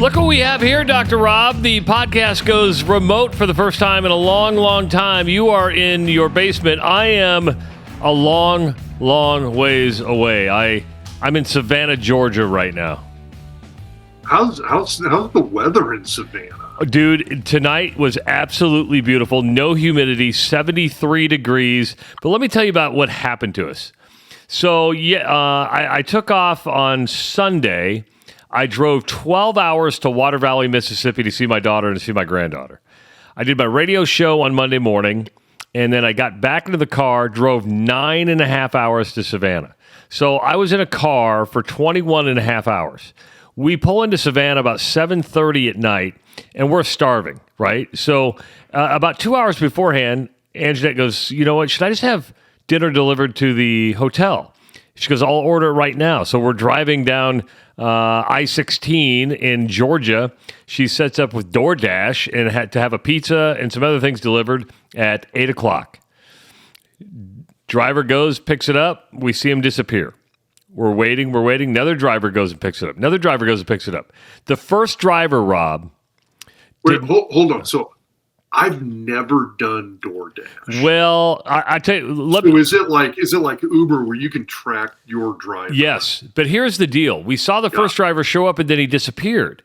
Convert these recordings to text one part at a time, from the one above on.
Look what we have here, Dr. Rob. The podcast goes remote for the first time in a long, long time. You are in your basement. I am a long, long ways away. I'm in Savannah, Georgia right now. How's the weather in Savannah? Dude, tonight was absolutely beautiful. No humidity, 73 degrees. But let me tell you about what happened to us. So, I took off on Sunday. I drove 12 hours to Water Valley, Mississippi to see my daughter and to see my granddaughter. I did my radio show on Monday morning, and then I got back into the car, drove 9.5 hours to Savannah. So I was in a car for 21.5 hours. We pull into Savannah about 7:30 at night, and we're starving, right? So about 2 hours beforehand, Anjanette goes, you know what, should I just have dinner delivered to the hotel? She goes, I'll order it right now. So we're driving down I-16 in Georgia. She sets up with DoorDash and had to have a pizza and some other things delivered at 8 o'clock. Driver goes, picks it up. We see him disappear. We're waiting. Another driver goes and picks it up. Another driver goes and picks it up. The first driver, Rob. Hold on. So I've never done DoorDash. Well, I tell you. So is it like Uber where you can track your driver? Yes, but here's the deal. We saw the first driver show up and then he disappeared.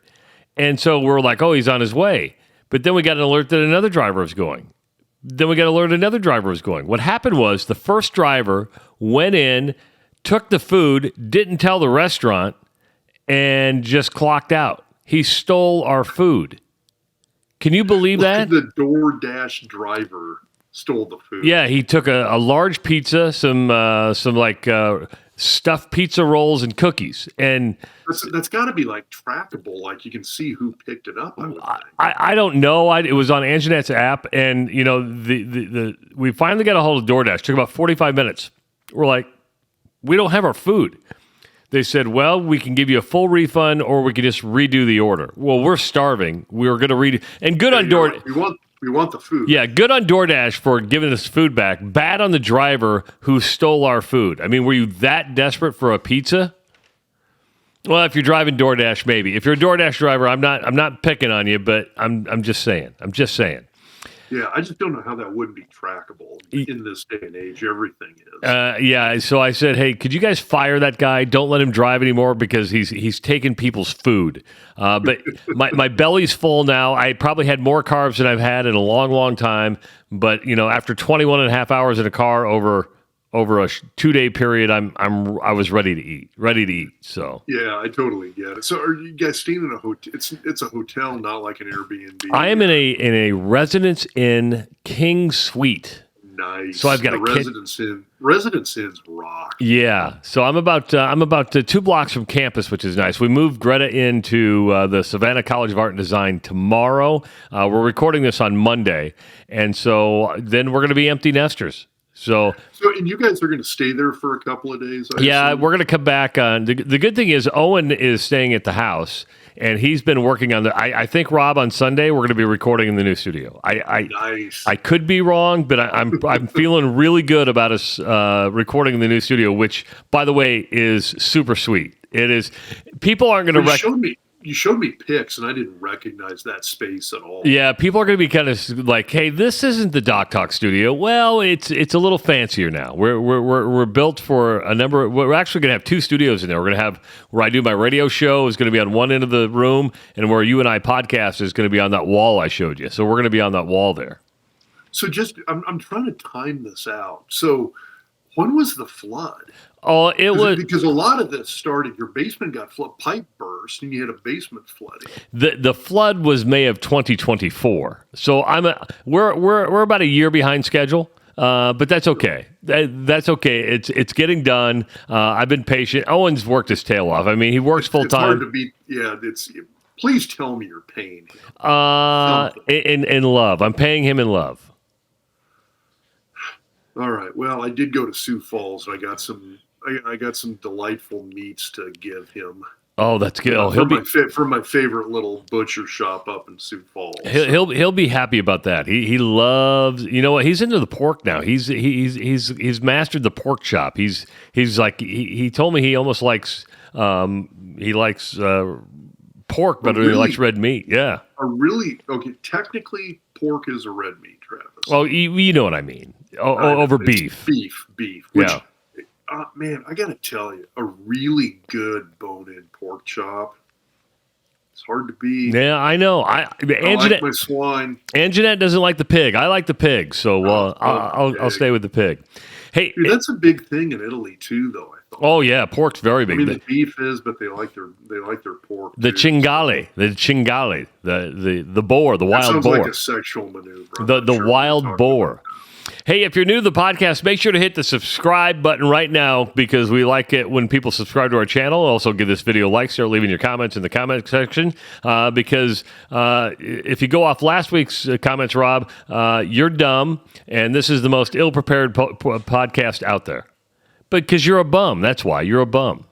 And so we're like, oh, he's on his way. But then we got an alert that another driver was going. Then we got an alert another driver was going. What happened was the first driver went in, took the food, didn't tell the restaurant, and just clocked out. He stole our food. Can you believe that? The DoorDash driver stole the food. Yeah, he took a large pizza, some stuffed pizza rolls and cookies, and that's got to be like trackable. Like you can see who picked it up. I don't know. It was on Anjanette's app, and you know we finally got a hold of DoorDash. It took about 45 minutes. We're like, we don't have our food. They said, well, we can give you a full refund or we can just redo the order. Well, we're starving. We were going to redo. And good on DoorDash. We want the food. Yeah, good on DoorDash for giving us food back. Bad on the driver who stole our food. I mean, were you that desperate for a pizza? Well, if you're driving DoorDash, maybe. If you're a DoorDash driver, I'm not picking on you, but I'm just saying. Yeah, I just don't know how that wouldn't be trackable in this day and age. Everything is. Yeah, so I said, hey, could you guys fire that guy? Don't let him drive anymore because he's taking people's food. But my belly's full now. I probably had more carbs than I've had in a long, long time. But, you know, after 21.5 hours in a car over a 2-day period, I was ready to eat. So yeah, I totally get it. So are you guys staying in a hotel? It's a hotel, not like an Airbnb. I am in a Residence Inn King Suite. Nice. So I've got Residence Inns rock. Yeah. So I'm about 2 blocks from campus, which is nice. We moved Greta into the Savannah College of Art and Design tomorrow. We're recording this on Monday, and so then we're going to be empty nesters. So and you guys are going to stay there for a couple of days? Yeah, we're going to come back on. The good thing is Owen is staying at the house, and he's been working on I think, Rob, on Sunday, we're going to be recording in the new studio. Nice. I could be wrong, but I'm feeling really good about us recording in the new studio, which, by the way, is super sweet. It is. People aren't going to You showed me pics, and I didn't recognize that space at all. Yeah, people are going to be kind of like, "Hey, this isn't the Doc Talk studio." Well, it's a little fancier now. We're built for a number. We're actually going to have 2 studios in there. We're going to have where I do my radio show is going to be on one end of the room, and where you and I podcast is going to be on that wall I showed you. So we're going to be on that wall there. So I'm trying to time this out. So when was the flood? Oh, it was because a lot of this started. Your basement got pipe burst, and you had a basement flooding. The flood was May of 2024. So we're about a year behind schedule, but that's okay. That's okay. It's getting done. I've been patient. Owen's worked his tail off. I mean, he works full time. It's hard to beat. Yeah, Please tell me you're paying him. In love, I'm paying him in love. All right. Well, I did go to Sioux Falls. I got some delightful meats to give him. Oh, that's good. From my favorite little butcher shop up in Sioux Falls. He'll be happy about that. He loves. You know what? He's into the pork now. He's mastered the pork chop. He's like he told me he almost likes pork better than he likes red meat. Yeah. Okay. Technically, pork is a red meat, Travis. Oh, you know what I mean. Over beef. Beef. Which, Yeah. man, I got to tell you, a really good bone-in pork chop. It's hard to beat. Yeah, I know. I like my swine. And Jeanette doesn't like the pig. I like the pig, so I'll stay with the pig. Hey, dude, that's a big thing in Italy too, though. I thought. Oh yeah, pork's very big. I mean, the beef is, but they like their pork. The cingale, the boar, the wild sounds boar. Like a sexual maneuver. The wild boar. Hey, if you're new to the podcast, make sure to hit the subscribe button right now because we like it when people subscribe to our channel. Also, give this video a like, start leaving your comments in the comment section because if you go off last week's comments, Rob, you're dumb, and this is the most ill-prepared podcast out there. But because you're a bum, that's why. You're a bum.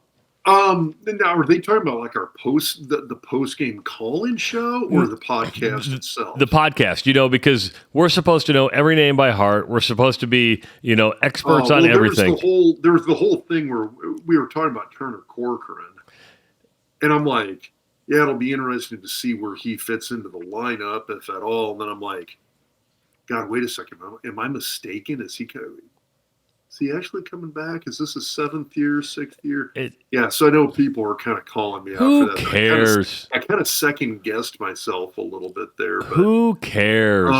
Now, are they talking about like our the post game call-in show or the podcast itself? The podcast, because we're supposed to know every name by heart. We're supposed to be, experts on everything. There was the whole thing where we were talking about Turner Corcoran, and I'm like, yeah, it'll be interesting to see where he fits into the lineup, if at all. And then I'm like, God, wait a second, am I mistaken? Is he actually coming back? Is this his 7th year, 6th year? Yeah, so I know people are kind of calling me out for that. Who cares? I kind of second-guessed myself a little bit there. But, who cares?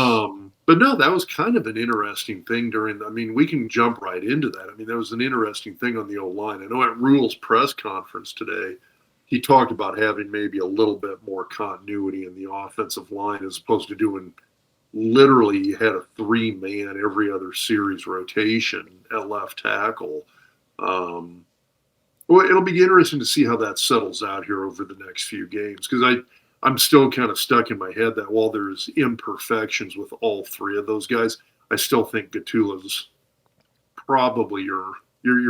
But no, that was kind of an interesting thing we can jump right into that. That was an interesting thing on the O-line. I know at Rule's press conference today, he talked about having maybe a little bit more continuity in the offensive line as opposed to doing – literally, you had a 3-man every other series rotation at left tackle. Well, it'll be interesting to see how that settles out here over the next few games because I'm still kind of stuck in my head that while there's imperfections with all 3 of those guys, I still think Gatula's probably your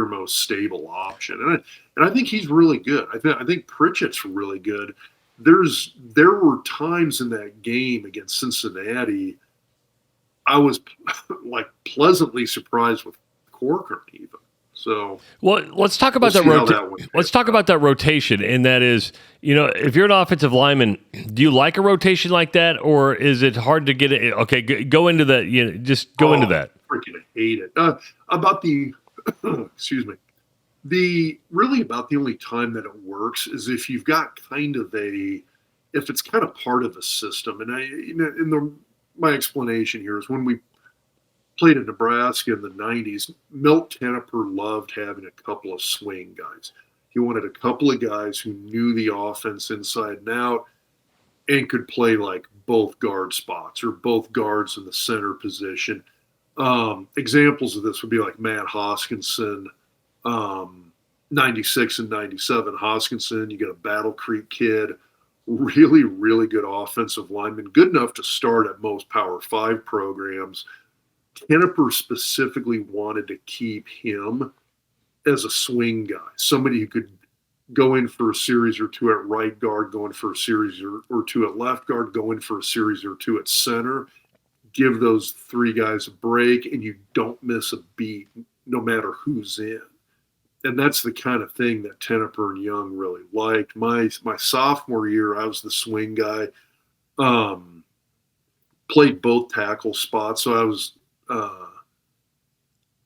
most stable option, and I think he's really good. I think Pritchett's really good. There were times in that game against Cincinnati, I was like pleasantly surprised with Corcoran even. So, well, let's talk about let's talk about that rotation, and that is, if you're an offensive lineman, do you like a rotation like that, or is it hard to get it? Okay, go into that. Just go into that. I freaking hate it. About the excuse me. About the only time that it works is if you've got if it's kind of part of a system. And my explanation here is when we played in Nebraska in the 90s, Milt Tenneper loved having a couple of swing guys. He wanted a couple of guys who knew the offense inside and out and could play like both guard spots or both guards in the center position. Examples of this would be like Matt Hoskinson, 96 and 97 Hoskinson. You got a Battle Creek kid, really, really good offensive lineman, good enough to start at most Power 5 programs. Tenneper specifically wanted to keep him as a swing guy, somebody who could go in for a series or 2 at right guard, go in for a series or 2 at left guard, go in for a series or 2 at center, give those 3 guys a break, and you don't miss a beat no matter who's in. And that's the kind of thing that Tenneper and Young really liked. My sophomore year, I was the swing guy. Played both tackle spots, so I was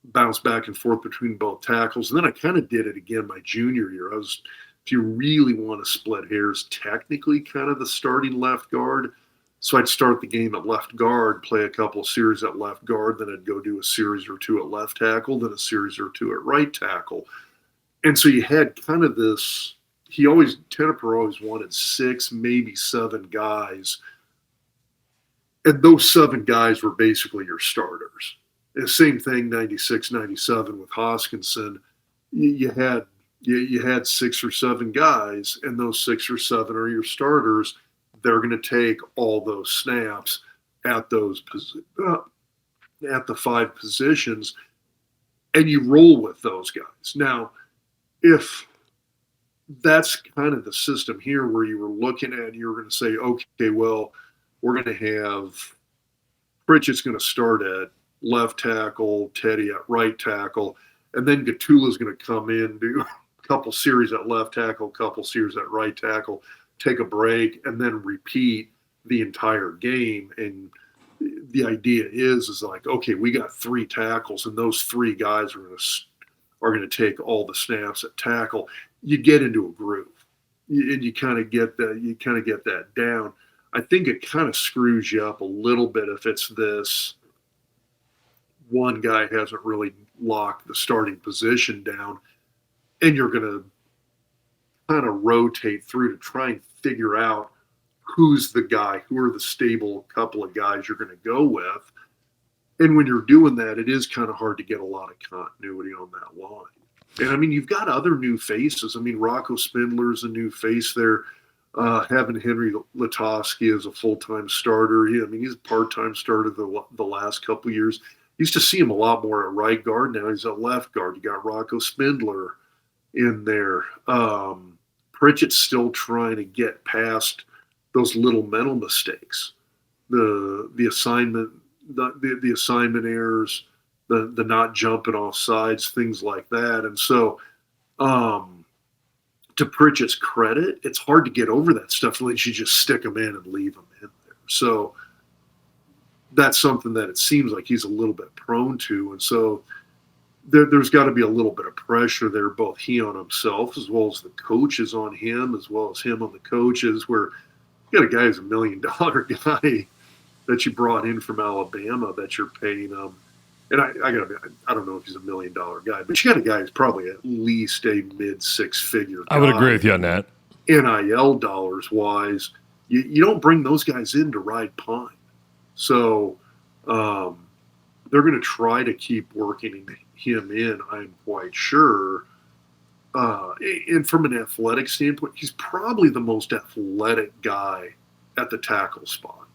bounced back and forth between both tackles. And then I kind of did it again my junior year. I was, if you really want to split hairs, technically kind of the starting left guard. So I'd start the game at left guard, play a couple of series at left guard, then I'd go do a series or 2 at left tackle, then a series or 2 at right tackle. And so you had kind of this, Tenneper always wanted 6, maybe 7 guys. And those 7 guys were basically your starters. And same thing, 96, 97 with Hoskinson. You had 6 or 7 guys, and those 6 or 7 are your starters. They're going to take all those snaps at at the 5 positions, and you roll with those guys. Now, if that's kind of the system here where you were looking at, you were going to say, okay, well, we're going to have Pritchett's going to start at left tackle, Teddy at right tackle, and then Gatula's going to come in, do a couple series at left tackle, couple series at right tackle, take a break, and then repeat the entire game. And the idea is like, okay, we got 3 tackles, and those 3 guys are going to take all the snaps at tackle. You get into a groove, and you kind of get that down. I think it kind of screws you up a little bit if it's this one guy hasn't really locked the starting position down, and you're going to kind of rotate through to try and figure out who's the guy, who are the stable couple of guys you're going to go with. And when you're doing that, it is kind of hard to get a lot of continuity on that line. And I mean, you've got other new faces. I mean, Rocco Spindler's a new face there. Having Henry Latofsky as a full-time starter. He's a part-time starter the last couple of years. Used to see him a lot more at right guard. Now he's at left guard. You got Rocco Spindler in there. Pritchett's still trying to get past those little mental mistakes, the assignment, the assignment errors, the not jumping off sides, things like that. And so, to Pritchett's credit, it's hard to get over that stuff unless you just stick them in and leave them in there. So that's something that it seems like he's a little bit prone to. And so there's got to be a little bit of pressure there, both he on himself as well as the coaches on him, as well as him on the coaches, where you got a guy who's $1 million guy that you brought in from Alabama that you're paying him. And I don't know if he's $1 million guy, but you got a guy who's probably at least a mid-6-figure guy. I would agree with you on that. NIL dollars wise, you don't bring those guys in to ride pine. So they're going to try to keep working him in, I'm quite sure. And from an athletic standpoint, he's probably the most athletic guy at the tackle spot.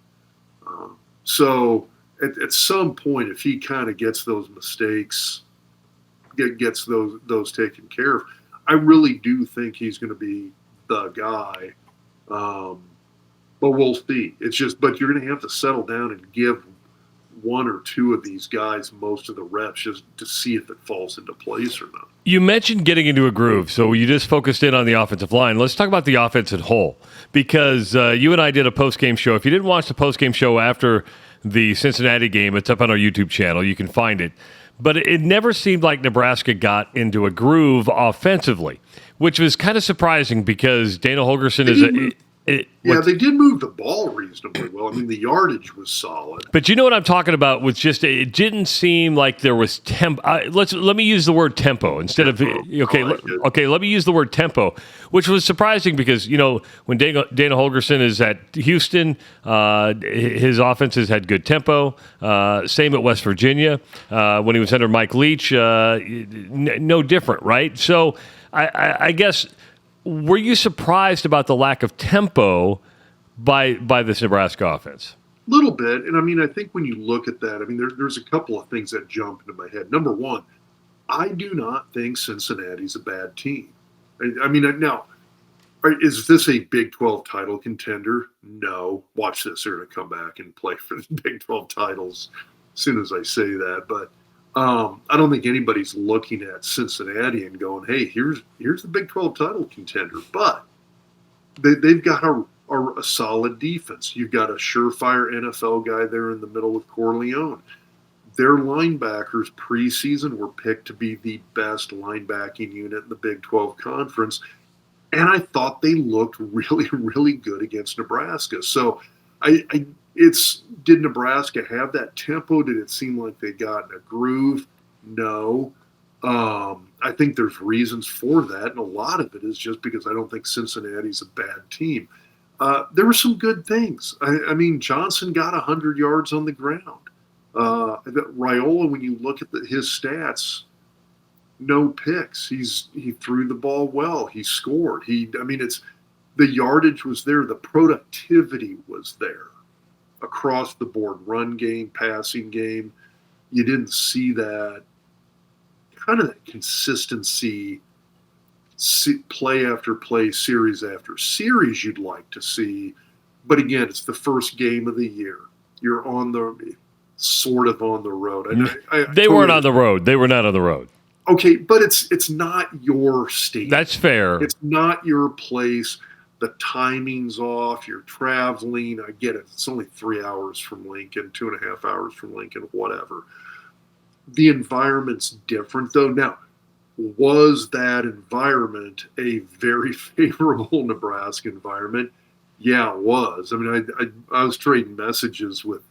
So at some point, if he kind of gets those mistakes, gets those taken care of, I really do think he's going to be the guy. But we'll see. But you're going to have to settle down and give 1 or 2 of these guys most of the reps just to see if it falls into place or not. You mentioned getting into a groove, so you just focused in on the offensive line. Let's talk about the offense as a whole, because you and I did a post-game show. If you didn't watch the post-game show after the Cincinnati game, it's up on our YouTube channel. You can find it. But it never seemed like Nebraska got into a groove offensively, which was kind of surprising because Dana Holgorsen is they did move the ball reasonably well. I mean, the yardage was solid. But you know what I'm talking about? Was just it didn't seem like there was tempo. Let me use the word tempo instead of okay. Let me use the word tempo, which was surprising because when Dana Holgorsen is at Houston, his offenses had good tempo. Same at West Virginia when he was under Mike Leach. No different, right? So I guess. Were you surprised about the lack of tempo by this Nebraska offense? A little bit. And, I think when you look at that, there's a couple of things that jump into my head. Number one, I do not think Cincinnati's a bad team. Now, is this a Big 12 title contender? No. Watch this. They're going to come back and play for the Big 12 titles as soon as I say that. But I don't think anybody's looking at Cincinnati and going, hey, here's the Big 12 title contender. But they've got a solid defense. You've got a surefire NFL guy there in the middle with Corleone. Their linebackers preseason were picked to be the best linebacking unit in the Big 12 conference. And I thought they looked really, really good against Nebraska. So did Nebraska have that tempo? Did it seem like they got in a groove? No. I think there's reasons for that, and a lot of it is just because I don't think Cincinnati's a bad team. There were some good things. Johnson got 100 yards on the ground. Raiola, when you look at his stats, no picks. He threw the ball well. He scored. The yardage was there. The productivity was there. Across the board, run game, passing game, you didn't see that kind of that consistency, play after play, series after series you'd like to see. But again, it's the first game of the year. You're sort of on the road. They weren't on the road. They were not on the road. Okay, but it's not your stadium. That's fair. It's not your place. the timing's off, you're traveling. I get it. It's only 3 hours from Lincoln, 2.5 hours from Lincoln, whatever. The environment's different, though. Now, was that environment a very favorable Nebraska environment? Yeah, it was. I mean, I was trading messages with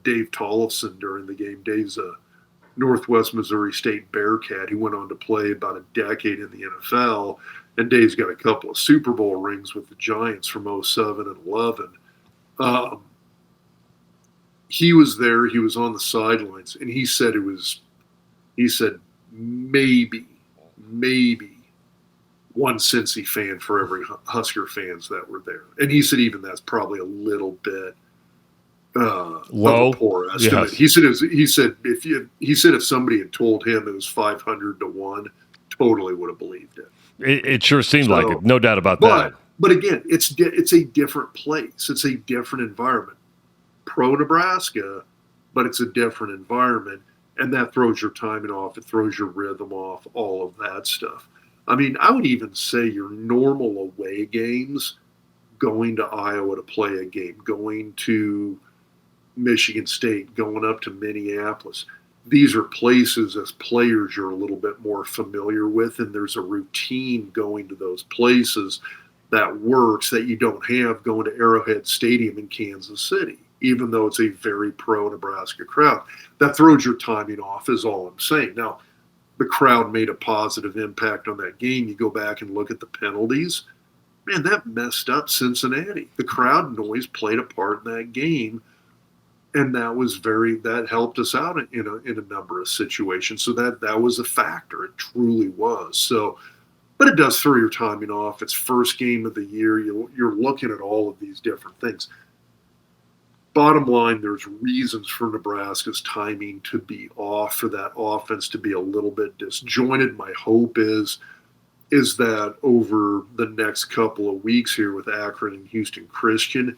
Dave Tollefson during the game. Dave's a Northwest Missouri State Bearcat. He went on to play about a decade in the NFL, and Dave's got a couple of Super Bowl rings with the Giants from 07 and 11. He was there. He was on the sidelines, and he said maybe one Cincy fan for every Husker fans that were there. And he said even that's probably a little bit low, of a poor estimate. Yes. He said if somebody had told him it was 500 to 1, totally would have believed it. It sure seemed like it, no doubt about that. But again, it's a different place. It's a different environment. Pro Nebraska, but it's a different environment, and that throws your timing off. It throws your rhythm off. All of that stuff. I mean, I would even say your normal away games, going to Iowa to play a game, going to Michigan State, going up to Minneapolis. These are places as players you're a little bit more familiar with, and there's a routine going to those places that works that you don't have going to Arrowhead Stadium in Kansas City, even though it's a very pro-Nebraska crowd. That throws your timing off is all I'm saying. Now, the crowd made a positive impact on that game. You go back and look at the penalties. Man, that messed up Cincinnati. The crowd noise played a part in that game, and that helped us out in a number of situations. So that was a factor. It truly was. So, but it does throw your timing off. It's first game of the year. You're looking at all of these different things. Bottom line, there's reasons for Nebraska's timing to be off, for that offense to be a little bit disjointed. My hope is that over the next couple of weeks here with Akron and Houston Christian,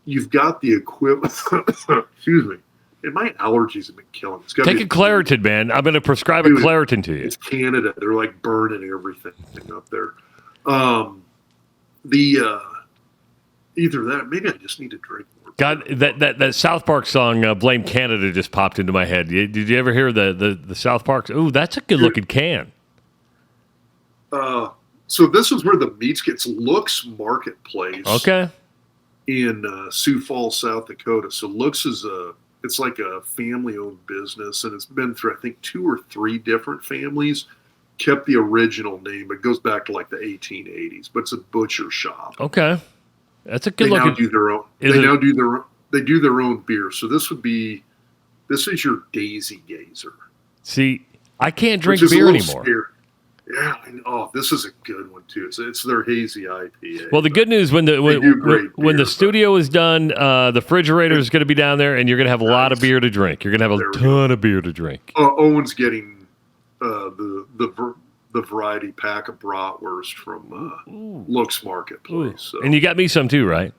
you've got the equivalent. Excuse me. And my allergies have been killing me. Take a Claritin, man. I'm going to prescribe a Claritin to you. It's Canada. They're like burning everything up there. Either that, maybe I just need to drink more. God, that South Park song, Blame Canada, just popped into my head. Did you ever hear the South Park? Ooh, that's a good-looking can. So this is where the meats gets Looks Marketplace. Okay. In Sioux Falls, South Dakota. So Looks is it's like a family-owned business, and it's been through, I think, 2 or 3 different families. Kept the original name, but it goes back to like the 1880s. But it's a butcher shop. Okay. That's a good looking. They now do their own. They do their own beer. So this is your Daisy Gazer. See, I can't drink beer anymore. Yeah, this is a good one too. It's their hazy IPA. Well, the good news when the studio is done, the refrigerator is going to be down there, and you're going to have a lot of beer to drink. You're going to have a ton of beer to drink. Owen's getting the variety pack of bratwurst from Looks Marketplace. So. And you got me some too, right?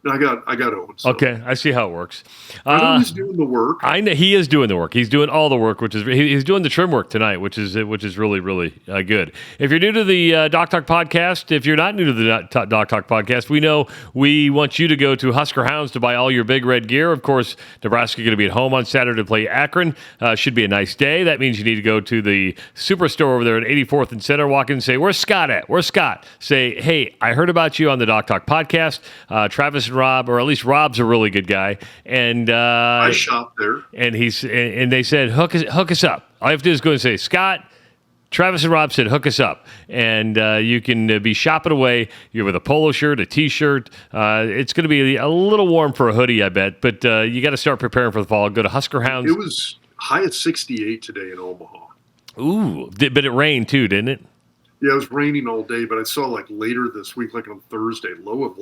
I got Owen. So. Okay, I see how it works. I know he's doing the work. I know he is doing the work. He's doing all the work, he's doing the trim work tonight, which is really good. If you're new to the Doc Talk podcast, if you're not new to the Doc Talk podcast, we know we want you to go to Husker Hounds to buy all your Big Red gear. Of course, Nebraska going to be at home on Saturday to play Akron. Should be a nice day. That means you need to go to the Superstore over there at 84th and Center. Walk in and say, "Where's Scott at? Where's Scott?" Say, "Hey, I heard about you on the Doc Talk podcast." Travis and Rob, or at least Rob's a really good guy, and I shop there. And they said hook us up. All you have to do is go and say, "Scott, Travis and Rob said hook us up," and you can be shopping away. You're with a polo shirt, a T-shirt. It's going to be a little warm for a hoodie, I bet, but you got to start preparing for the fall. Go to Husker Hounds. It was high at 68 today in Omaha. Ooh, but it rained too, didn't it? Yeah, it was raining all day, but I saw like later this week, like on Thursday, low in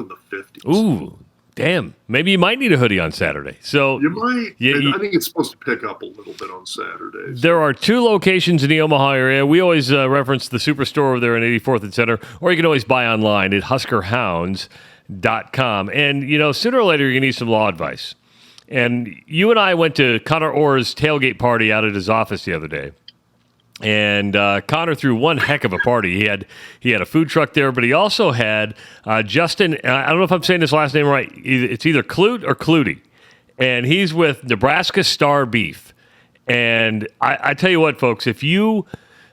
the 50s. Ooh, damn. Maybe you might need a hoodie on Saturday. So you might. I think it's supposed to pick up a little bit on Saturdays. There are 2 locations in the Omaha area. We always reference the Superstore over there in 84th and Center, or you can always buy online at huskerhounds.com. And, sooner or later, you're going to need some law advice. And you and I went to Connor Orr's tailgate party out at his office the other day. And Connor threw one heck of a party. He had a food truck there, but he also had Justin. I don't know if I'm saying his last name right. It's either Clute or Clutie, and he's with Nebraska Star Beef. And I tell you what, folks, if you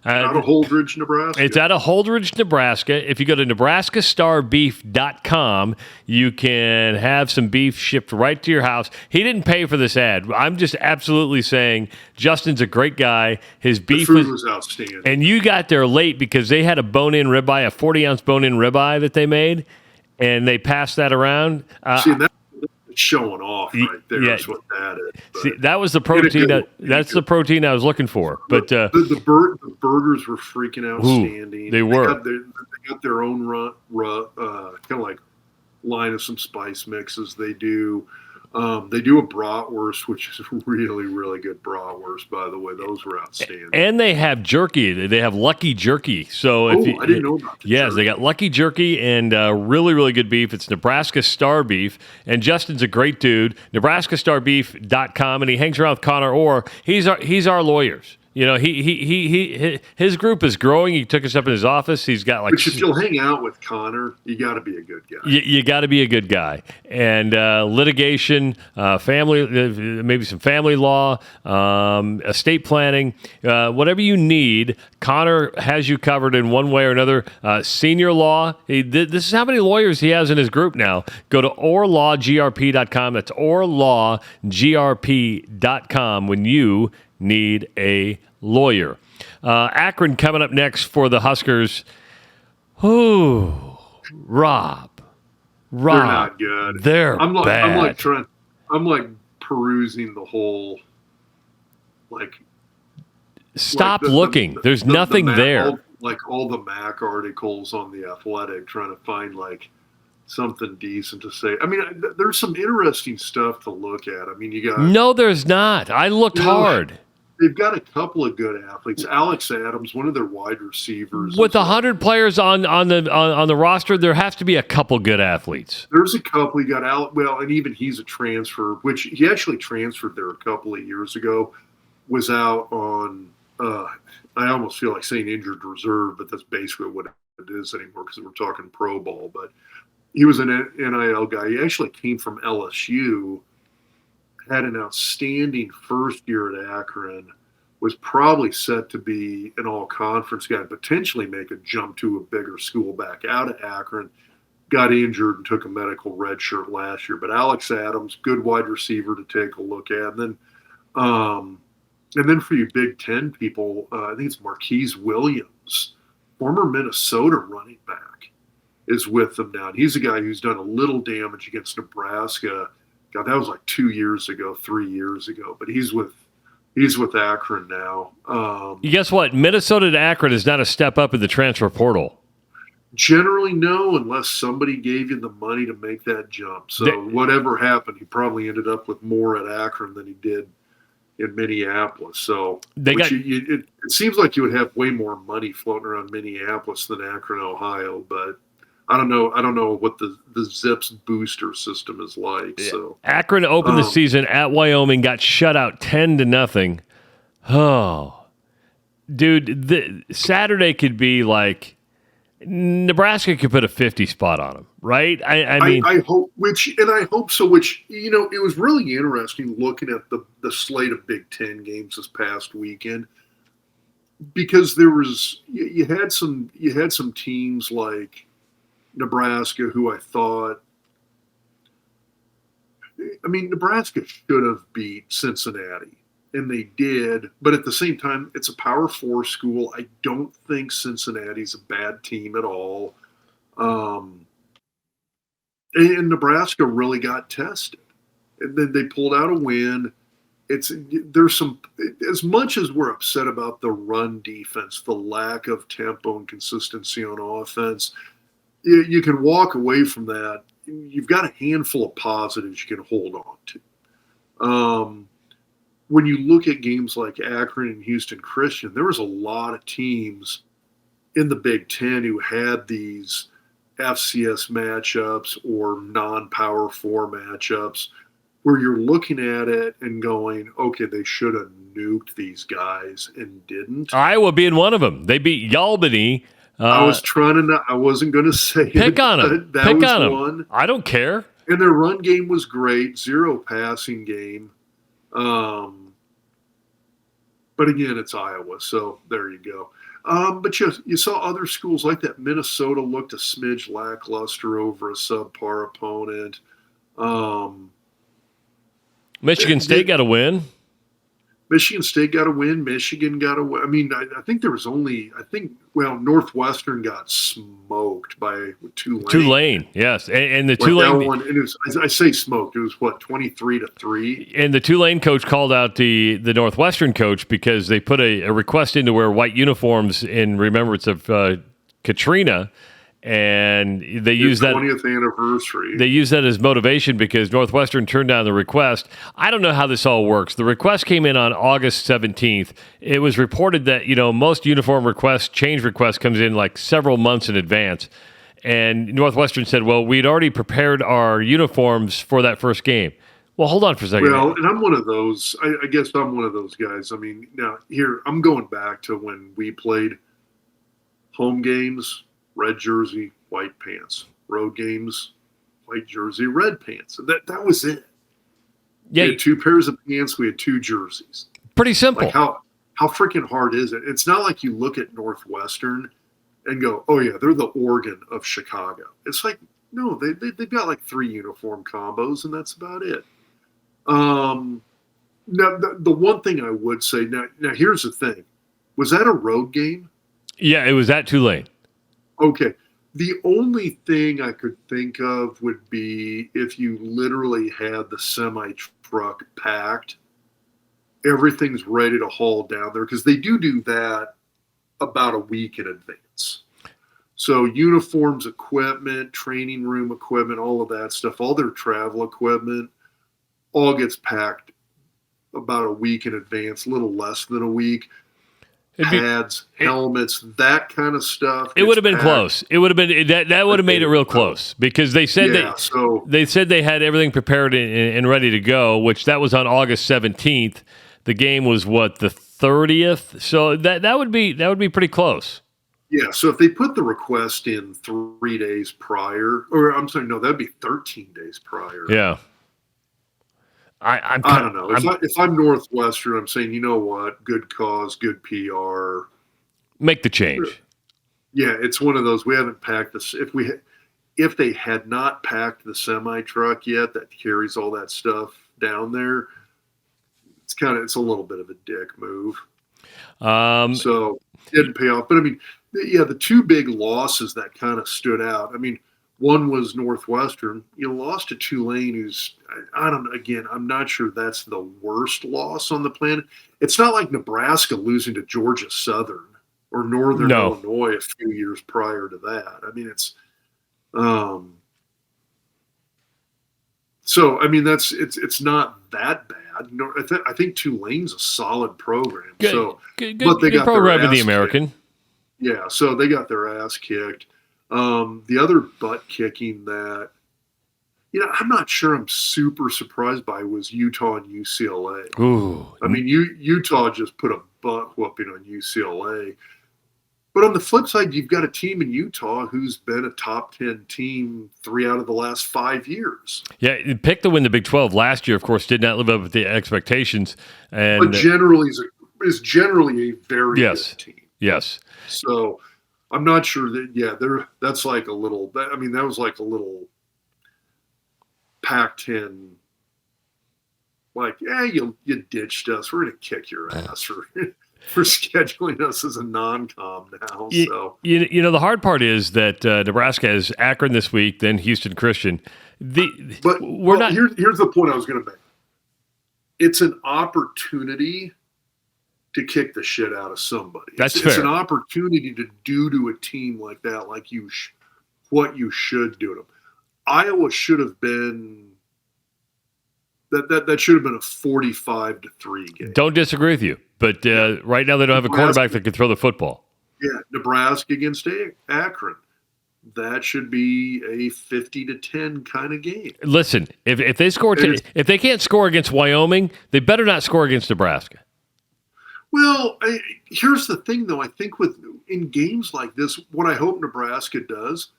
out of Holdridge, Nebraska. It's out of Holdridge, Nebraska. If you go to nebraskastarbeef.com, you can have some beef shipped right to your house. He didn't pay for this ad. I'm just absolutely saying Justin's a great guy. His beef was outstanding. And you got there late because they had a bone-in ribeye, a 40-ounce bone-in ribeye that they made, and they passed that around. See, that's showing off right there. Yeah. That's what that is. See, that was the protein. That's the protein I was looking for. But the burgers were freaking outstanding. They were. They got their own kind of like line of some spice mixes. They do a bratwurst, which is really, really good bratwurst, by the way. Those were outstanding. And they have jerky. They have Lucky Jerky. So I didn't know about that. Yes, they got Lucky Jerky and really, really good beef. It's Nebraska Star Beef. And Justin's a great dude. NebraskaStarBeef.com. And he hangs around with Connor Orr. He's our lawyers. You know, his group is growing. He took us up in his office. He's got like. But if you'll hang out with Connor, you got to be a good guy. You got to be a good guy. And litigation, family, maybe some family law, estate planning, whatever you need, Connor has you covered in one way or another. Senior law. This is how many lawyers he has in his group now. Go to orlawgrp.com. That's orlawgrp.com when you need a lawyer. Akron coming up next for the Huskers. Ooh, Rob. They're not good. They're bad. I'm like perusing the whole, like. Stop looking. There's nothing there. All the Mac articles on the Athletic, trying to find like something decent to say. I mean, there's some interesting stuff to look at. I mean, you got. No, there's not. I looked hard. They've got a couple of good athletes. Alex Adams, one of their wide receivers. With 100 players on the roster, there has to be a couple good athletes. There's a couple. You got and even he's a transfer, which he actually transferred there a couple of years ago. Was out on. I almost feel like saying injured reserve, but that's basically what it is anymore because we're talking pro ball. But he was an NIL guy. He actually came from LSU. Had an outstanding first year at Akron, was probably set to be an all-conference guy, potentially make a jump to a bigger school back out of Akron, got injured and took a medical red shirt last year. But Alex Adams, good wide receiver to take a look at. And then for you Big Ten people, I think it's Marquise Williams, former Minnesota running back, is with them now. And he's a guy who's done a little damage against Nebraska. God, that was like 3 years ago, but he's with Akron now. Guess what? Minnesota to Akron is not a step up in the transfer portal. Generally, no, unless somebody gave you the money to make that jump. So whatever happened, he probably ended up with more at Akron than he did in Minneapolis. So it seems like you would have way more money floating around Minneapolis than Akron, Ohio, but. I don't know what the Zips booster system is like. Yeah. So Akron opened the season at Wyoming, got shut out 10-0. Oh, dude, Saturday could be like Nebraska could put a 50 spot on them, right? I mean, I hope so. Which it was really interesting looking at the slate of Big Ten games this past weekend because there was you had some teams like. Nebraska, who I thought, Nebraska should have beat Cincinnati, and they did. But at the same time, it's a Power 4 school. I don't think Cincinnati's a bad team at all. And Nebraska really got tested, and then they pulled out a win. There's some, as much as we're upset about the run defense, the lack of tempo and consistency on offense. You can walk away from that. You've got a handful of positives you can hold on to. When you look at games like Akron and Houston Christian, there was a lot of teams in the Big Ten who had these FCS matchups or non-Power 4 matchups where you're looking at it and going, okay, they should have nuked these guys and didn't. Iowa being one of them. They beat Albany. I was trying to not, I wasn't going to say pick it, on them. that Pick was on one. them. I don't care. And their run game was great, 0 passing game. But again, it's Iowa, so there you go. But you saw other schools like that. Minnesota looked a smidge lackluster over a subpar opponent. Michigan State got a win. Michigan State got a win. Michigan got a win. I mean, I think there was only, Northwestern got smoked by Tulane. Tulane, yes. And the like Tulane. That one, and it was, I say smoked, it was 23-3? And the Tulane coach called out the Northwestern coach because they put a request in to wear white uniforms in remembrance of Katrina. And they used that 20th anniversary. They used that as motivation because Northwestern turned down the request. I don't know how this all works. The request came in on August 17th. It was reported that, most uniform requests, change requests comes in like several months in advance. And Northwestern said, well, we'd already prepared our uniforms for that first game. Well, hold on for a second. Well, and I'm one of those, I guess I'm one of those guys. I mean, now here, I'm going back to when we played home games. Red jersey, white pants. Road games, white jersey, red pants. That was it. Yeah, we had 2 pairs of pants. We had 2 jerseys. Pretty simple. Like how freaking hard is it? It's not like you look at Northwestern and go, "Oh yeah, they're the Oregon of Chicago." It's like no, they've got like 3 uniform combos, and that's about it. Now the one thing I would say now here's the thing: was that a road game? Yeah, it was at Tulane. Okay. The only thing I could think of would be if you literally had the semi truck packed, everything's ready to haul down there because they do that about a week in advance. So uniforms, equipment, training room equipment, all of that stuff, all their travel equipment, all gets packed about a week in advance, a little less than a week. Pads, helmets, that kind of stuff. It would have been close. It would have been that would have made it real close because they said they said they had everything prepared and ready to go, which that was on August 17th. The game was the 30th. So that would be pretty close. Yeah, so if they put the request in 3 days prior, or I'm sorry, no, that'd be 13 days prior. Yeah. I don't know. If I'm Northwestern, I'm saying, you know what? Good cause, good PR. Make the change. Yeah, it's one of those. We haven't packed this. If they had not packed the semi truck yet that carries all that stuff down there, it's a little bit of a dick move. So it didn't pay off. But I mean, yeah, the 2 big losses that kind of stood out. I mean, one was Northwestern. You lost to Tulane, who's, I don't know, again, I'm not sure that's the worst loss on the planet. It's not like Nebraska losing to Georgia Southern or Northern Illinois a few years prior to that. I mean, it's, so, I mean, it's not that bad. No, I think Tulane's a solid program. Good but they got program their in the ass American. kicked. Yeah, so they got their ass kicked. The other butt kicking that, I'm not sure I'm super surprised by was Utah and UCLA. Ooh. I mean, Utah just put a butt whooping on UCLA. But on the flip side, you've got a team in Utah who's been a top 10 team 3 out of the last 5 years. Yeah, it picked to win the Big 12 last year, of course, did not live up to the expectations. But generally is generally a very good team. Yes. So I'm not sure that, that's like a little, that was like a little Pac-10, like, you ditched us. We're going to kick your ass for scheduling us as a non-com now. So the hard part is that Nebraska has Akron this week, then Houston Christian. Here's the point I was going to make. It's an opportunity to kick the shit out of somebody. That's fair. It's an opportunity to do to a team like that, like what you should do to them. Iowa should have been that should have been a 45-3 game. Don't disagree with you, but right now they don't have a quarterback that can throw the football. Yeah, Nebraska against Akron. that should be a 50-10 kind of game. Listen, if they score, if they can't score against Wyoming, they better not score against Nebraska. Well, here's the thing, though. I think in games like this, what I hope Nebraska does,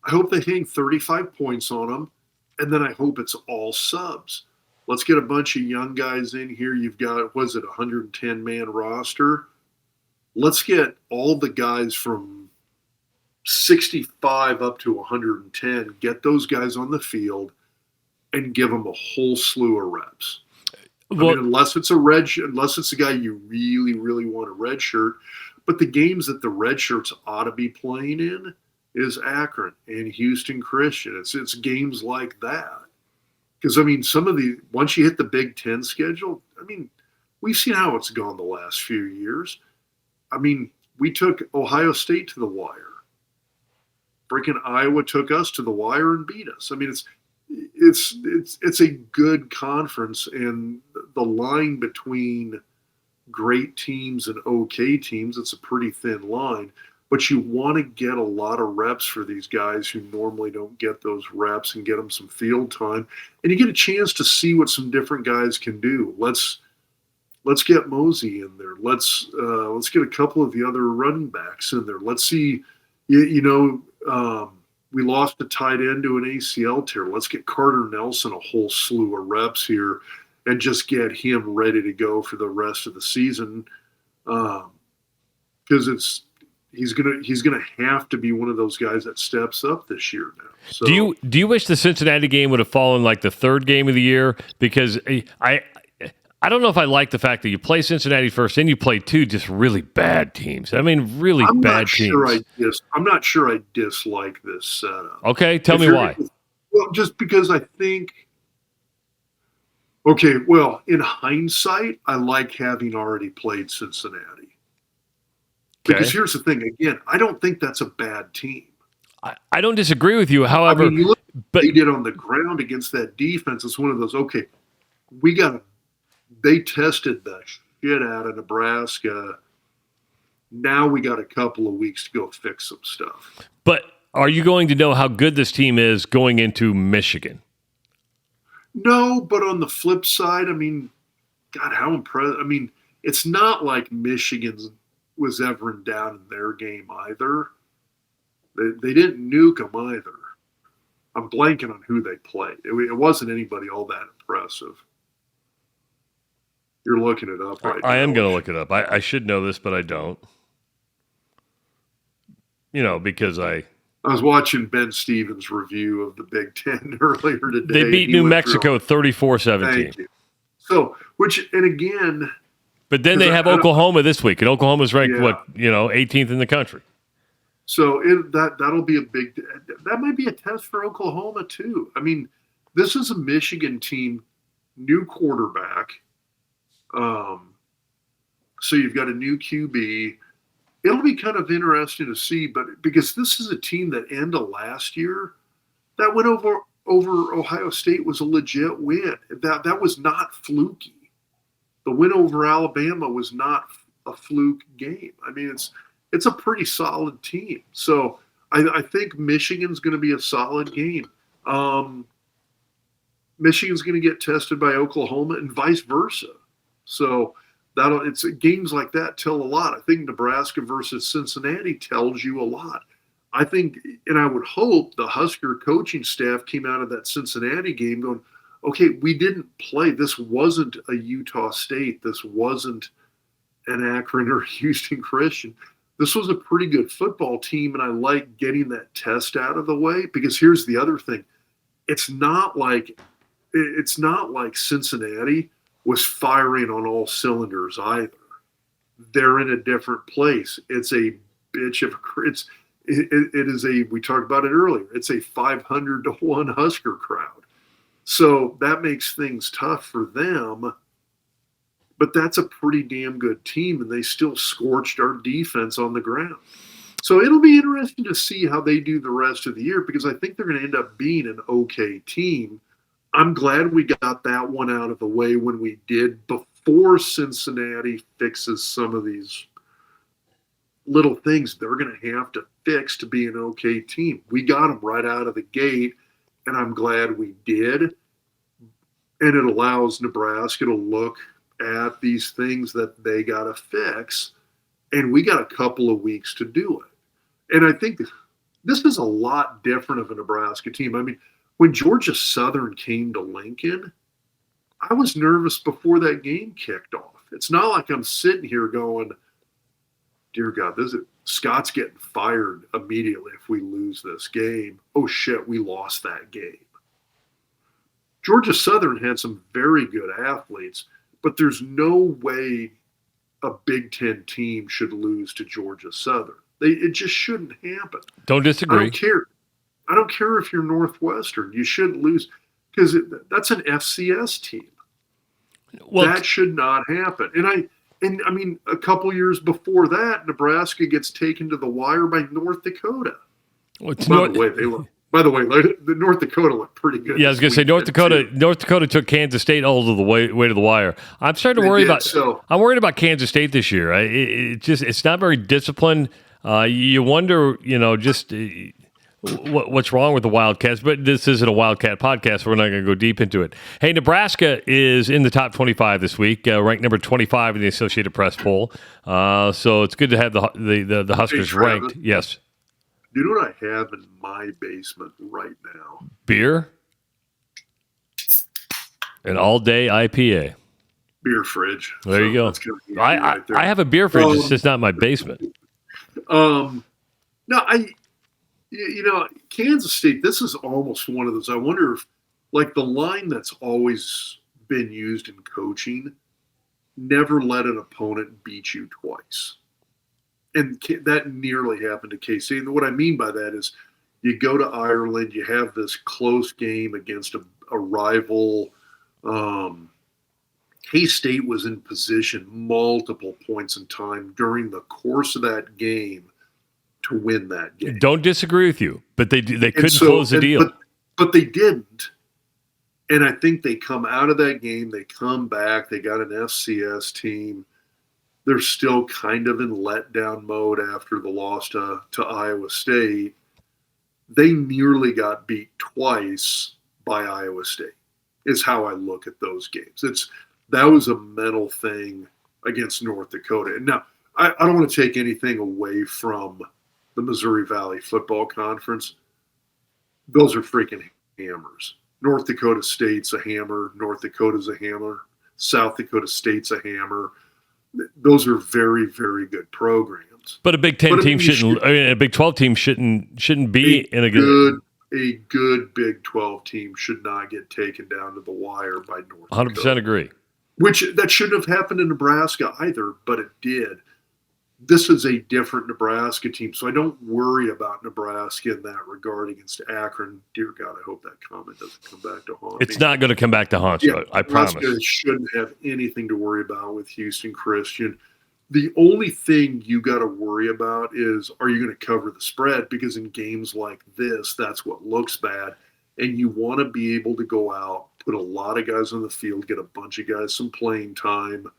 I hope they hang 35 points on them, and then I hope it's all subs. Let's get a bunch of young guys in here. You've got, was it, 110-man roster? Let's get all the guys from 65 up to 110, get those guys on the field, and give them a whole slew of reps. Well, unless it's a guy you really, really want a red shirt. But the games that the red shirts ought to be playing in is Akron and Houston Christian. It's games like that. Because, once you hit the Big Ten schedule, we've seen how it's gone the last few years. We took Ohio State to the wire. Freaking Iowa took us to the wire and beat us. It's a good conference, and the line between great teams and okay teams, it's a pretty thin line. But you want to get a lot of reps for these guys who normally don't get those reps and get them some field time. And you get a chance to see what some different guys can do. Let's get Mosey in there. Let's get a couple of the other running backs in there. Let's see, we lost a tight end to an ACL tear. Let's get Carter Nelson a whole slew of reps here and just get him ready to go for the rest of the season. Because he's gonna have to be one of those guys that steps up this year now. So, do you wish the Cincinnati game would have fallen like the third game of the year? Because I don't know if I like the fact that you play Cincinnati first and you play two just really bad teams. Really bad teams. I'm not sure I dislike this setup. Okay, tell me why. Well, just because I think okay, well, in hindsight, I like having already played Cincinnati. Okay. Because here's the thing, again, I don't think that's a bad team. I don't disagree with you, however. You look at what they did on the ground against that defense. It's one of those, okay, they tested the shit out of Nebraska. Now we got a couple of weeks to go fix some stuff. But are you going to know how good this team is going into Michigan? No, but on the flip side, God, how impressed. It's not like Michigan was ever in doubt in their game either. They didn't nuke them either. I'm blanking on who they played. It wasn't anybody all that impressive. You're looking it up right now. I am going to look it up. I should know this, but I don't. Because I was watching Ben Stevens' review of the Big Ten earlier today. They beat New Mexico 34-17. Thank you. So, and again... But then they have Oklahoma this week, and Oklahoma's ranked, 18th in the country. So that'll be that might be a test for Oklahoma too. This is a Michigan team, new quarterback. So you've got a new QB. It'll be kind of interesting to see, but because this is a team that end of last year, that win over Ohio State was a legit win. That was not fluky. The win over Alabama was not a fluke game. It's a pretty solid team. So I think Michigan's going to be a solid game. Michigan's going to get tested by Oklahoma and vice versa. So it's games like that tell a lot. I think Nebraska versus Cincinnati tells you a lot. I think, and I would hope the Husker coaching staff came out of that Cincinnati game going, okay, we didn't play. This wasn't a Utah State. This wasn't an Akron or Houston Christian. This was a pretty good football team, and I like getting that test out of the way because here's the other thing. It's not like Cincinnati was firing on all cylinders either. They're in a different place. It's a bitch of we talked about it earlier. It's a 500-1 Husker crowd. So that makes things tough for them, but that's a pretty damn good team, and they still scorched our defense on the ground. So it'll be interesting to see how they do the rest of the year because I think they're going to end up being an okay team. I'm glad we got that one out of the way when we did before Cincinnati fixes some of these little things they're going to have to fix to be an okay team. We got them right out of the gate, and I'm glad we did. And it allows Nebraska to look at these things that they got to fix. And we got a couple of weeks to do it. And I think this is a lot different of a Nebraska team. I mean, when Georgia Southern came to Lincoln, I was nervous before that game kicked off. It's not like I'm sitting here going, dear God, Scott's getting fired immediately if we lose this game. Oh, shit, we lost that game. Georgia Southern had some very good athletes, but there's no way a Big Ten team should lose to Georgia Southern. It just shouldn't happen. Don't disagree. I don't care if you're Northwestern. You shouldn't lose because that's an FCS team. Well, that should not happen. And I mean, a couple years before that, Nebraska gets taken to the wire by North Dakota. By the way, the North Dakota looked pretty good. Yeah, I was going to say North Dakota took Kansas State all the way to the wire. I'm starting to worry I'm worried about Kansas State this year. It's not very disciplined. You wonder, just what's wrong with the Wildcats. But this isn't a Wildcat podcast, so we're not going to go deep into it. Hey, Nebraska is in the top 25 this week, ranked number 25 in the Associated Press poll. So it's good to have the Huskers ranked. Yes. You know what I have in my basement right now? Beer? An all-day IPA. Beer fridge. There you go. I have a beer fridge. It's just not in my basement. No, Kansas State, this is almost one of those. I wonder if, like, the line that's always been used in coaching, never let an opponent beat you twice. And that nearly happened to K-State. And what I mean by that is you go to Ireland, you have this close game against a rival. K-State was in position multiple points in time during the course of that game to win that game. Don't disagree with you, but they couldn't close the deal. But they didn't. And I think they come out of that game, they come back, they got an FCS team. They're still kind of in letdown mode after the loss to Iowa State. They nearly got beat twice by Iowa State, is how I look at those games. That was a mental thing against North Dakota. And now, I don't want to take anything away from the Missouri Valley Football Conference. Those are freaking hammers. North Dakota State's a hammer. North Dakota's a hammer. South Dakota State's a hammer. Those are very, very good programs. But a Big 10 team a Big 12 team shouldn't be in a good Big 12 team should not get taken down to the wire by North Dakota. 100% agree. That shouldn't have happened in Nebraska either, but it did. This is a different Nebraska team, so I don't worry about Nebraska in that regard against Akron. Dear God, I hope that comment doesn't come back to haunt me. It's not going to come back to haunt you, I promise. Nebraska shouldn't have anything to worry about with Houston Christian. The only thing you got to worry about is, are you going to cover the spread? Because in games like this, that's what looks bad. And you want to be able to go out, put a lot of guys on the field, get a bunch of guys some playing time,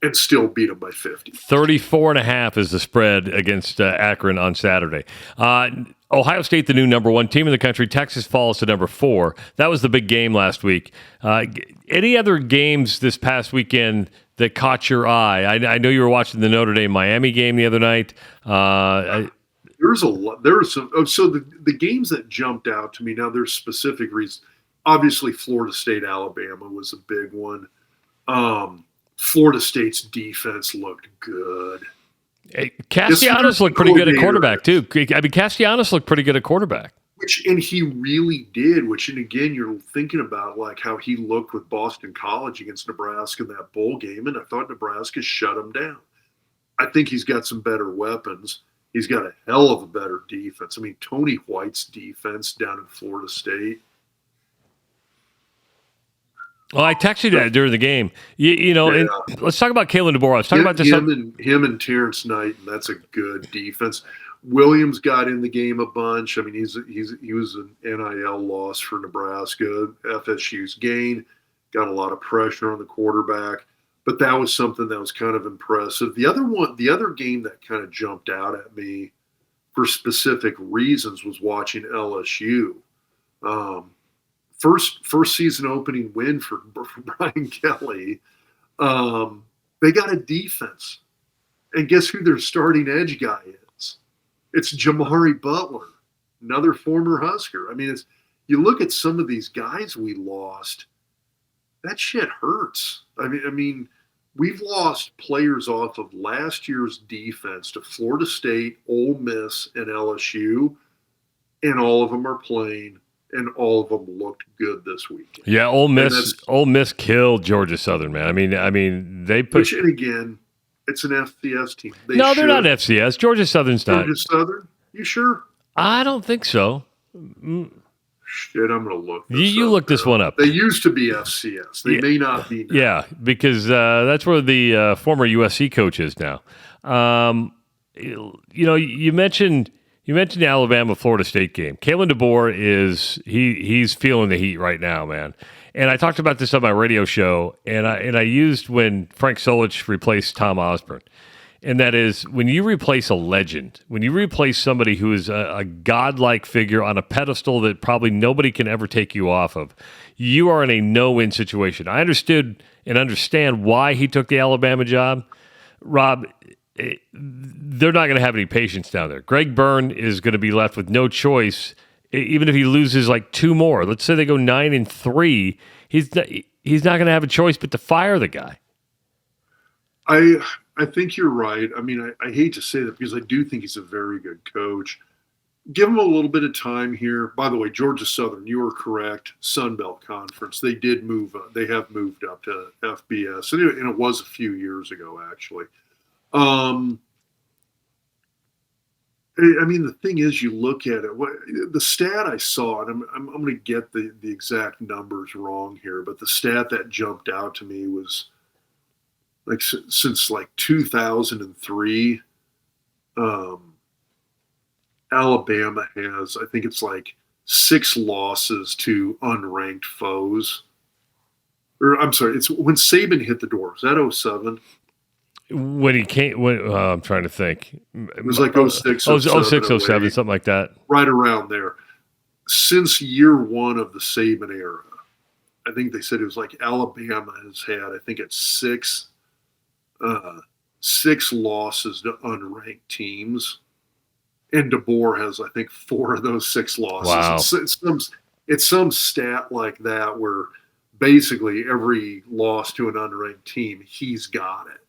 and still beat them by 50. 34.5 is the spread against Akron on Saturday. Ohio State, the new number 1 team in the country. Texas falls to number 4. That was the big game last week. Any other games this past weekend that caught your eye? I know you were watching the Notre Dame-Miami game the other night. There's a lot. There are some. So the games that jumped out to me, now there's specific reasons. Obviously, Florida State, Alabama was a big one. Florida State's defense looked good. Castellanos looked pretty good at quarterback, too. I mean, Castellanos looked pretty good at quarterback. And he really did, and again, you're thinking about like how he looked with Boston College against Nebraska in that bowl game, and I thought Nebraska shut him down. I think he's got some better weapons. He's got a hell of a better defense. I mean, Tony White's defense down in Florida State. Well, I texted that during the game. And let's talk about Kalen DeBoer. Let's talk about this. Him and Terrence Knight, and that's a good defense. Williams got in the game a bunch. I mean, he was an NIL loss for Nebraska. FSU's gain, got a lot of pressure on the quarterback. but that was something that was kind of impressive. The other game that kind of jumped out at me for specific reasons was watching LSU. First season opening win for Brian Kelly. They got a defense, and guess who their starting edge guy is? It's Jamari Butler, another former Husker. I mean, you look at some of these guys we lost. That shit hurts. I mean, we've lost players off of last year's defense to Florida State, Ole Miss, and LSU, and all of them are playing, and all of them looked good this weekend. Yeah, Ole Miss killed Georgia Southern, man. I mean, they pushed. And again, it's an FCS team. They're not FCS. Georgia Southern's not. Georgia Southern? You sure? I don't think so. Shit, I'm going to look this You up. Look this one up. They used to be FCS. They may not be now. Yeah, because that's where the former USC coach is now. You mentioned the Alabama-Florida State game. Kalen DeBoer he's feeling the heat right now, man. And I talked about this on my radio show, and I used when Frank Solich replaced Tom Osborne. And that is, when you replace a legend, when you replace somebody who is a godlike figure on a pedestal that probably nobody can ever take you off of, you are in a no-win situation. I understood and understand why he took the Alabama job. Rob, they're not going to have any patience down there. Greg Byrne is going to be left with no choice, even if he loses like two more. Let's say they go 9-3, he's not going to have a choice but to fire the guy. I think you're right. I mean, I hate to say that because I do think he's a very good coach. Give him a little bit of time here. By the way, Georgia Southern, you are correct. Sun Belt Conference. They did move up. They have moved up to FBS, and it was a few years ago, actually. I mean, the thing is, you look at it. The stat I saw, and I'm going to get the exact numbers wrong here, but the stat that jumped out to me was, like, since like 2003, Alabama has, I think it's like 6 losses to unranked foes. Or I'm sorry, it's when Saban hit the door. Was that 07? When he came, I'm trying to think. It was like 06, 06, 07, something like that. Right around there. Since year one of the Saban era, I think they said it was like Alabama has had, I think it's 6 losses to unranked teams, and DeBoer has, I think, 4 of those 6 losses. Wow. It's some stat like that where basically every loss to an unranked team, he's got it.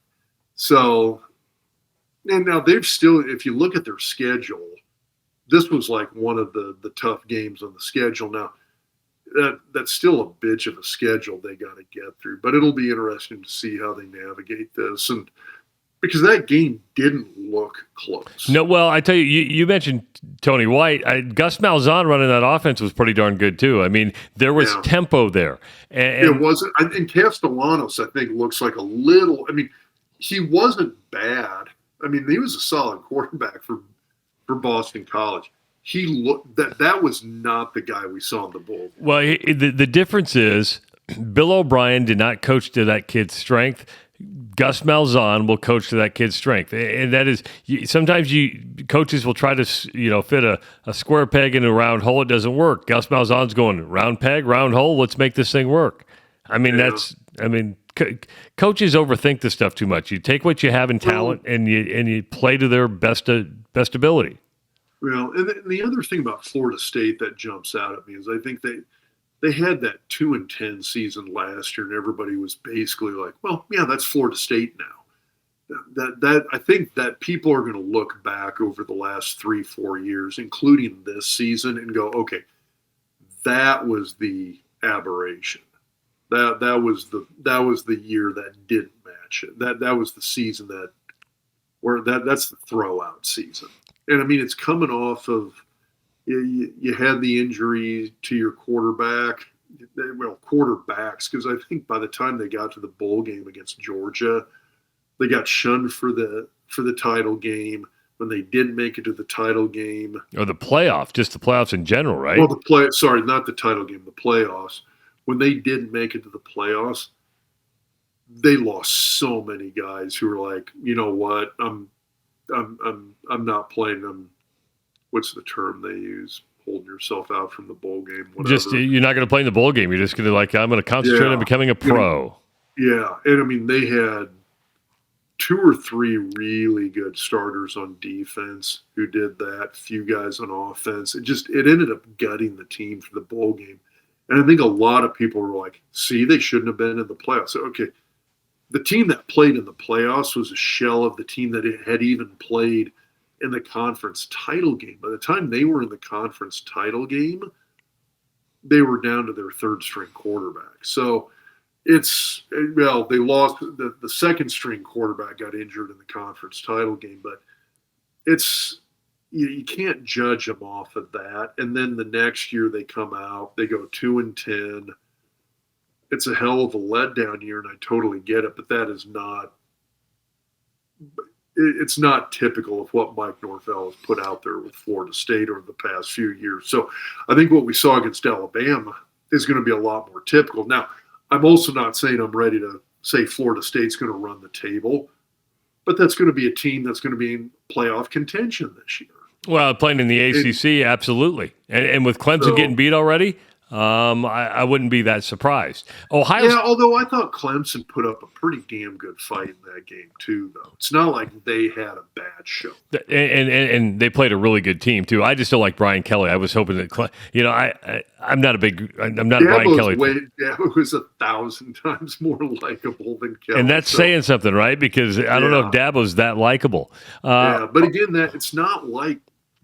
So, and now they've still, if you look at their schedule, this was like one of the tough games on the schedule. Now, that's still a bitch of a schedule they got to get through, but it'll be interesting to see how they navigate this. And because that game didn't look close. No, well, I tell you, you mentioned Tony White. Gus Malzahn running that offense was pretty darn good too. I mean, there was tempo there. And it wasn't. And Castellanos, I think, looks like a little. I mean, he wasn't bad. I mean, he was a solid quarterback for Boston College. He looked that was not the guy we saw in the bowl. Well, the difference is Bill O'Brien did not coach to that kid's strength. Gus Malzahn will coach to that kid's strength, and that is sometimes coaches will try to fit a square peg in a round hole. It doesn't work. Gus Malzahn's going round peg, round hole. Let's make this thing work. I mean coaches overthink this stuff too much. You take what you have in talent and you play to their best ability. Well, and the other thing about Florida State that jumps out at me is I think they had that 2-10 season last year, and everybody was basically like, well, yeah, that's Florida State now. That I think that people are going to look back over the last 3-4 years, including this season, and go, okay, that was the aberration. That was the year that didn't match it. That was the season that's the throwout season. And I mean, it's coming off of you had the injury to your quarterback, well, quarterbacks, because I think by the time they got to the bowl game against Georgia, they got shunned for the title game. When they didn't make it to the title game, or the playoff, just the playoffs in general, right? Well, not the title game, the playoffs. When they didn't make it to the playoffs, they lost so many guys who were like, you know what, I'm not playing them. What's the term they use? Holding yourself out from the bowl game, whatever. Just you're not going to play in the bowl game. You're just going to I'm going to concentrate on becoming a pro. Yeah, and I mean they had 2 or 3 really good starters on defense who did that. Few guys on offense. It ended up gutting the team for the bowl game. And I think a lot of people were like, "See, they shouldn't have been in the playoffs." So, okay, the team that played in the playoffs was a shell of the team that had even played in the conference title game. By the time they were in the conference title game, they were down to their 3rd string quarterback. So they lost. The 2nd string quarterback got injured in the conference title game, but you can't judge them off of that. And then the next year they come out, they go 2-10. It's a hell of a letdown year, and I totally get it, but that is not. It's not typical of what Mike Norvell has put out there with Florida State over the past few years. So I think what we saw against Alabama is going to be a lot more typical. Now, I'm also not saying I'm ready to say Florida State's going to run the table, but that's going to be a team that's going to be in playoff contention this year. Well, playing in the ACC, absolutely. And with Clemson getting beat already, I wouldn't be that surprised. Although I thought Clemson put up a pretty damn good fight in that game too, though. It's not like they had a bad show. And they played a really good team too. I just don't like Brian Kelly. I was hoping that I'm not a Brian Kelly. Dabo was 1,000 times more likable than Kelly, and that's saying something, right? Because I don't know if Dabo's that likable. But again, it's not like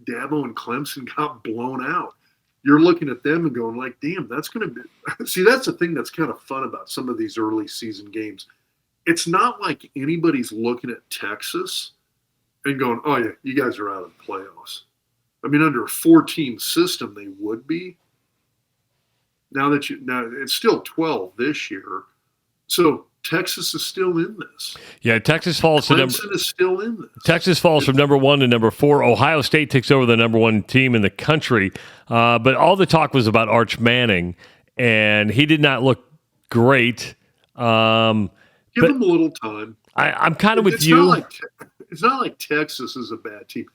Dabo and Clemson got blown out. You're looking at them and going like, damn, that's going to be – see, that's the thing that's kind of fun about some of these early season games. It's not like anybody's looking at Texas and going, oh, yeah, you guys are out of the playoffs. I mean, under a 4-team system, they would be. Now it's still 12 this year. So Texas is still in this. Yeah, Texas falls Clemson is still in this. Texas falls from number 1 to number 4. Ohio State takes over the number 1 team in the country. But all the talk was about Arch Manning, and he did not look great. Give him a little time. I'm kind of with you. It's not like Texas is a bad team.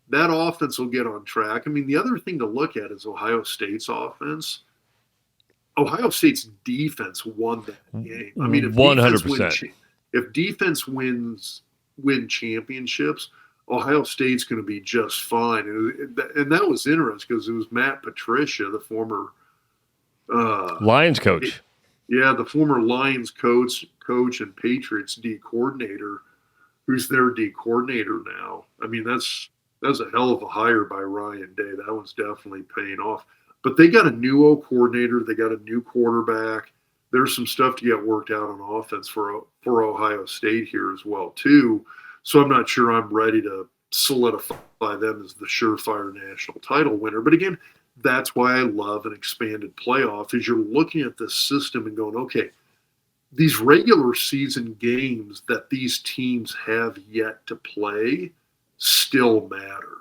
That offense will get on track. I mean, the other thing to look at is Ohio State's offense. Ohio State's defense won that game. I mean, if 100%. If defense wins championships, Ohio State's going to be just fine. And that was interesting because it was Matt Patricia, the former Lions coach. The former Lions coach and Patriots D coordinator, who's their D coordinator now. I mean, that's a hell of a hire by Ryan Day. That one's definitely paying off. But they got a new O coordinator. They got a new quarterback. There's some stuff to get worked out on offense for Ohio State here as well, too. So I'm not sure I'm ready to solidify them as the surefire national title winner. But again, that's why I love an expanded playoff, is you're looking at this system and going, okay, these regular season games that these teams have yet to play still matter.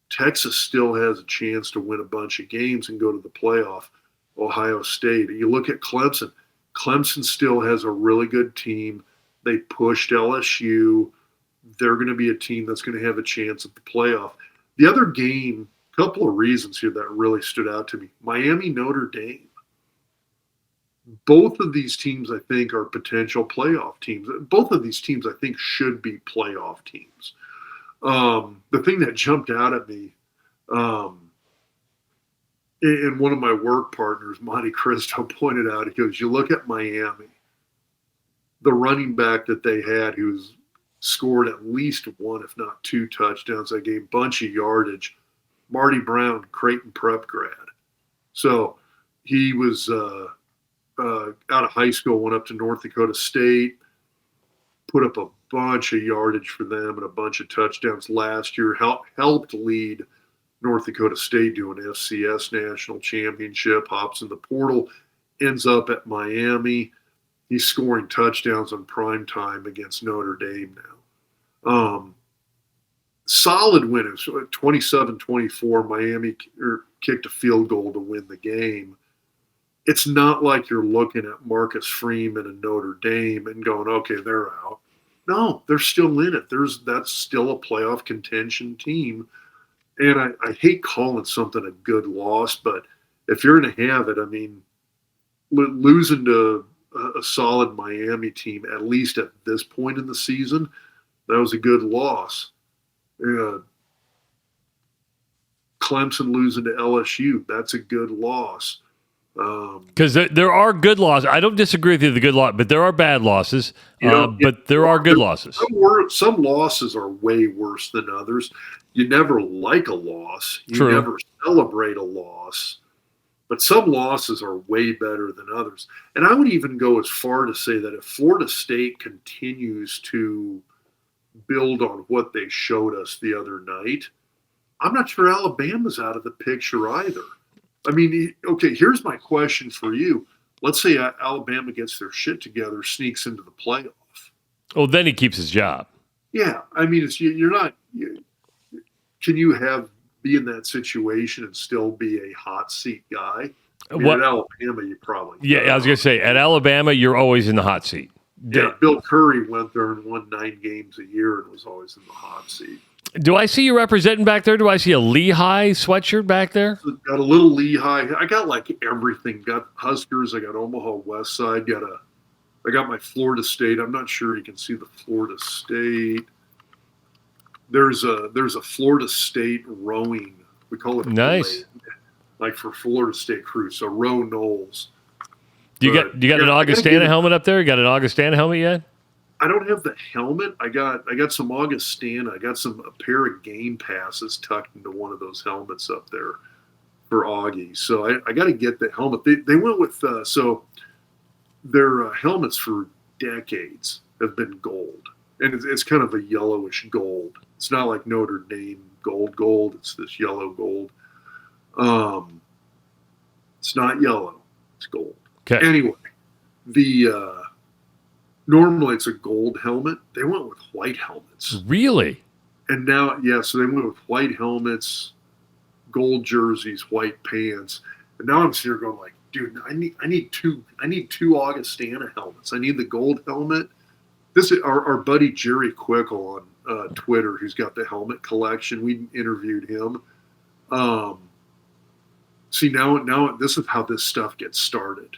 Texas still has a chance to win a bunch of games and go to the playoff. Ohio State. You look at Clemson. Clemson still has a really good team. They pushed LSU. They're going to be a team that's going to have a chance at the playoff. The other game, a couple of reasons here that really stood out to me. Miami, Notre Dame. Both of these teams, I think, are potential playoff teams. Both of these teams, I think, should be playoff teams. The thing that jumped out at me, and one of my work partners, Monte Cristo, pointed out, he goes, you look at Miami, the running back that they had who's scored at least 1, if not 2 touchdowns that game, bunch of yardage, Marty Brown, Creighton Prep grad. So he was out of high school, went up to North Dakota State, put up a bunch of yardage for them and a bunch of touchdowns last year, helped lead North Dakota State to an FCS national championship, hops in the portal, ends up at Miami. He's scoring touchdowns on prime time against Notre Dame now. Solid win. It was 27-24. Miami kicked a field goal to win the game. it's not like you're looking at Marcus Freeman and Notre Dame and going, okay, they're out. No, they're still in it. That's still a playoff contention team. And I hate calling something a good loss, but if you're going to have it, I mean, losing to a solid Miami team, at least at this point in the season, that was a good loss. Clemson losing to LSU, that's a good loss. Because there are good losses. I don't disagree with you, the good loss, but there are bad losses. But there are good losses. Some losses are way worse than others. You never like a loss. You never celebrate a loss. But some losses are way better than others. And I would even go as far to say that if Florida State continues to build on what they showed us the other night, I'm not sure Alabama's out of the picture either. I mean, okay, here's my question for you. Let's say Alabama gets their shit together, sneaks into the playoff. Oh, then he keeps his job. Yeah, I mean, you're not. Can you be in that situation and still be a hot seat guy? I mean, at Alabama, you probably. Yeah, I was going to say, at Alabama, you're always in the hot seat. Yeah, Bill Curry went there and won 9 games a year and was always in the hot seat. Do I see you representing back there? Do I see a Lehigh sweatshirt back there? Got a little Lehigh. I got like everything. Got Huskers. I got Omaha West Side. I got my Florida State. I'm not sure you can see the Florida State. There's a Florida State rowing. We call it nice. Like for Florida State crew. So row Knowles. You got an Augustana helmet up there? You got an Augustana helmet yet? I don't have the helmet. I got some Augustana. I got a pair of game passes tucked into one of those helmets up there for Augie. So I got to get the helmet. They went with so their helmets for decades have been gold, and it's kind of a yellowish gold. It's not like Notre Dame gold. It's this yellow gold. It's not yellow. It's gold. Okay. Anyway, normally it's a gold helmet. They went with white helmets. Really? And now, so they went with white helmets, gold jerseys, white pants. And now I'm sitting here going like, dude, I need two Augustana helmets. I need the gold helmet. This is our buddy Jerry Quickle on Twitter, who's got the helmet collection. We interviewed him. See, now this is how this stuff gets started.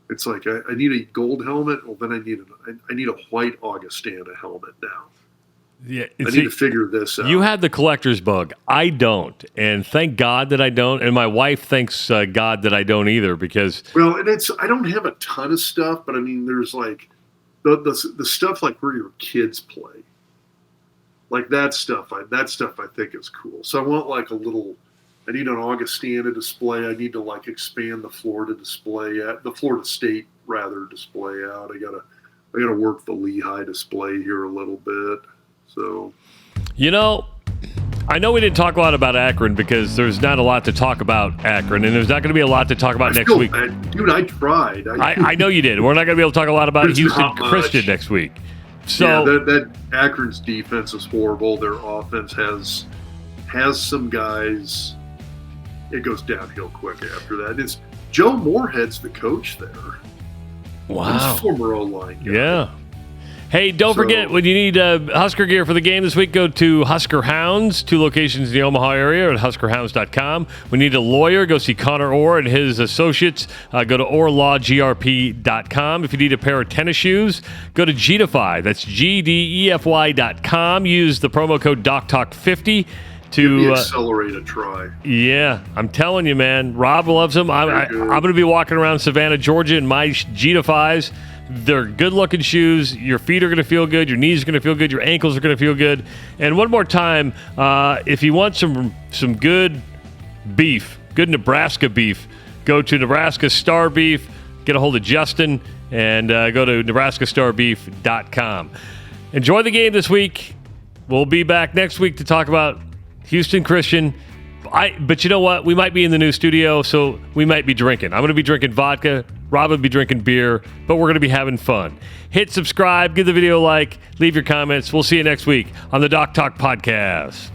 It's like I need a gold helmet. Well, then I need a white Augustana helmet now. Yeah, I need to figure this out. You had the collector's bug. I don't, and thank God that I don't. And my wife thanks God that I don't either, because I don't have a ton of stuff, but I mean, there's like the stuff like where your kids play, like that stuff. I think is cool. So I want like a little. I need an Augustana display. I need to like expand the Florida State display out. I gotta work the Lehigh display here a little bit. So, I know we didn't talk a lot about Akron because there's not a lot to talk about Akron, and there's not going to be a lot to talk about next week. Dude, I tried. I know you did. We're not going to be able to talk a lot about Houston Christian next week. So that Akron's defense is horrible. Their offense has some guys. It goes downhill quick after that. It's Joe Moorhead's the coach there. Wow. He's former O-line guy. Yeah. Hey, don't forget, when you need Husker gear for the game this week, go to Husker Hounds, 2 locations in the Omaha area at huskerhounds.com. We need a lawyer, go see Connor Orr and his associates. Go to orlawgrp.com. If you need a pair of tennis shoes, go to Gdefy. That's GDEFY.com. Use the promo code DocTalk50 to accelerate a try. Yeah, I'm telling you, man. Rob loves them. I'm going to be walking around Savannah, Georgia in my Gdefys. They're good-looking shoes. Your feet are going to feel good. Your knees are going to feel good. Your ankles are going to feel good. And one more time, if you want some good beef, good Nebraska beef, go to Nebraska Star Beef. Get a hold of Justin and go to nebraskastarbeef.com. Enjoy the game this week. We'll be back next week to talk about Houston Christian. But you know what? We might be in the new studio, so we might be drinking. I'm going to be drinking vodka. Rob will be drinking beer, but we're going to be having fun. Hit subscribe, give the video a like, leave your comments. We'll see you next week on the Doc Talk Podcast.